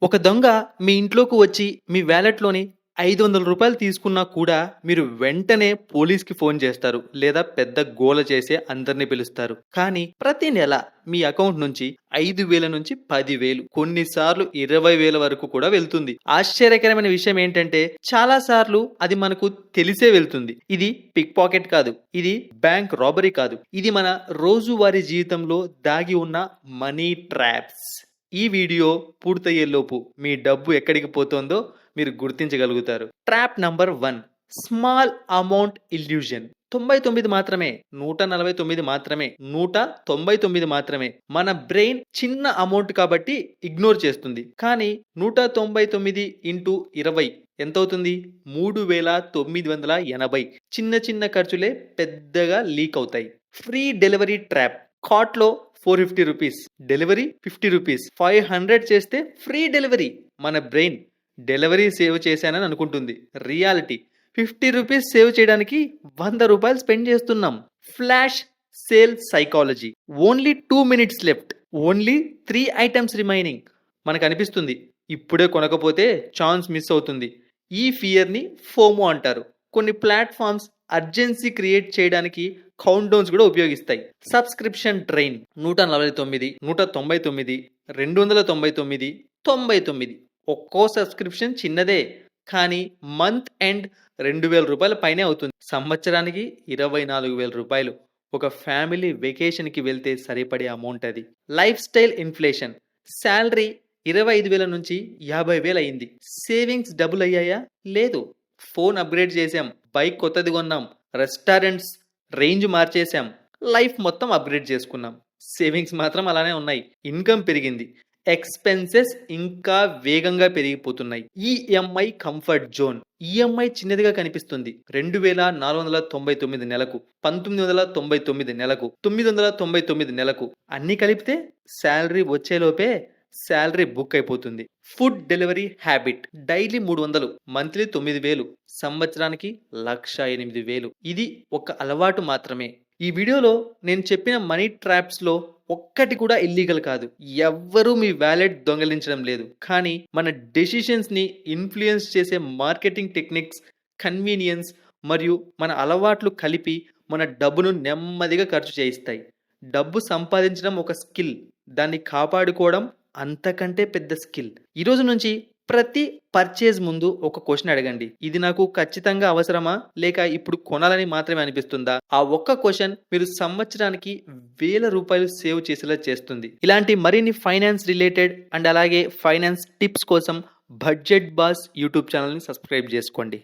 ఒక దొంగ మీ ఇంట్లోకి వచ్చి మీ వ్యాలెట్‌లోని రూ. 500 తీసుకున్నా కూడా మీరు వెంటనే పోలీస్‌కి ఫోన్ చేస్తారు. లేదా పెద్ద గోల చేసి అందరిని పిలుస్తారు. కానీ ప్రతి నెల మీ అకౌంట్ నుంచి 5,000 నుంచి 10,000 కొన్నిసార్లు 20,000 వరకు కూడా వెళ్తుంది. ఆశ్చర్యకరమైన విషయం ఏంటంటే చాలా సార్లు అది మనకు తెలిసే వెళ్తుంది. ఇది పిక్ పాకెట్ కాదు. ఇది బ్యాంక్ రాబరీ కాదు. ఇది మన రోజువారీ జీవితంలో దాగి ఉన్న మనీ ట్రాప్స్. ఈ వీడియో పూర్తయ్యేలోపు మీ డబ్బు ఎక్కడికి పోతోందో మీరు గుర్తించగలుగుతారు. Trap number 1, small amount illusion. 99 మాత్రమే, 149 మాత్రమే, 199 మాత్రమే. మన బ్రెయిన్ చిన్న అమౌంట్ కాబట్టి ఇగ్నోర్ చేస్తుంది. కానీ 199 ఇంటూ 20 ఎంతవుతుంది? 3,980. చిన్న చిన్న ఖర్చులే పెద్దగా లీక్ అవుతాయి. Free delivery trap. కార్ట్లో 450 రూపీస్, డెలివరీ 50 రూపీస్. 500 చేస్తే ఫ్రీ డెలివరీ. మన బ్రెయిన్ డెలివరీ సేవ్ చేశానని అనుకుంటుంది. రియాలిటీ 50 రూపీస్ సేవ్ చేయడానికి 100 రూపాయలు స్పెండ్ చేస్తున్నాం. Flash sale psychology. Only 2 minutes left, only 3 items remaining. మనకు అనిపిస్తుంది ఇప్పుడే కొనకపోతే ఛాన్స్ మిస్ అవుతుంది. ఈ ఫియర్ని ఫోమో అంటారు. కొన్ని ప్లాట్ఫామ్స్ అర్జెన్సీ క్రియేట్ చేయడానికి కౌంట్ డౌన్స్ కూడా ఉపయోగిస్తాయి. Subscription drain. 149, 199, 299, 99. ఒక్కో సబ్స్క్రిప్షన్ చిన్నదే, కానీ మంత్ ఎండ్ 2,000 రూపాయల పైనే అవుతుంది. సంవత్సరానికి 24,000 రూపాయలు. ఒక ఫ్యామిలీ వెకేషన్కి వెళ్తే సరిపడే అమౌంట్ అది. Life style inflation. శాలరీ 25,000 నుంచి 50,000 అయింది. సేవింగ్స్ డబుల్ అయ్యాయా? లేదు. ఫోన్ అప్గ్రేడ్ చేసాం, బైక్ కొత్తది కొన్నాం, రెస్టారెంట్స్ రేంజ్ మార్చేసాం, లైఫ్ మొత్తం అప్గ్రేడ్ చేసుకున్నాం. సేవింగ్స్ మాత్రం అలానే ఉన్నాయి. ఇన్కమ్ పెరిగింది, ఎక్స్పెన్సెస్ ఇంకా వేగంగా పెరిగిపోతున్నాయి. EMI comfort zone. ఈఎంఐ చిన్నదిగా కనిపిస్తుంది. 2,499 నెలకు, 1,999 నెలకు, 999 నెలకు. అన్ని కలిపితే శాలరీ వచ్చేలోపే శాలరీ బుక్ అయిపోతుంది. Food delivery habit. Daily 300, monthly 9,000, సంవత్సరానికి 1,08,000. ఇది ఒక అలవాటు మాత్రమే. ఈ వీడియోలో నేను చెప్పిన మనీ ట్రాప్స్లో ఒక్కటి కూడా ఇల్లీగల్ కాదు. ఎవ్వరూ మీ వ్యాలెట్ దొంగలించడం లేదు. కానీ మన డెసిషన్స్ని ఇన్ఫ్లుయెన్స్ చేసే మార్కెటింగ్ టెక్నిక్స్, కన్వీనియన్స్ మరియు మన అలవాట్లు కలిపి మన డబ్బును నెమ్మదిగా ఖర్చు చేయిస్తాయి. డబ్బు సంపాదించడం ఒక స్కిల్, దాన్ని కాపాడుకోవడం అంతకంటే పెద్ద స్కిల్. ఈరోజు నుంచి ప్రతి పర్చేజ్ ముందు ఒక క్వశ్చన్ అడగండి. ఇది నాకు ఖచ్చితంగా అవసరమా, లేక ఇప్పుడు కొనాలని మాత్రమే అనిపిస్తుందా? ఆ ఒక్క క్వశ్చన్ మీరు సంవత్సరానికి 1,000 రూపాయలు సేవ్ చేసేలా చేస్తుంది. ఇలాంటి మరిన్ని ఫైనాన్స్ రిలేటెడ్ అండ్ అలాగే ఫైనాన్స్ టిప్స్ కోసం బడ్జెట్ బాస్ యూట్యూబ్ ఛానల్ని సబ్స్క్రైబ్ చేసుకోండి.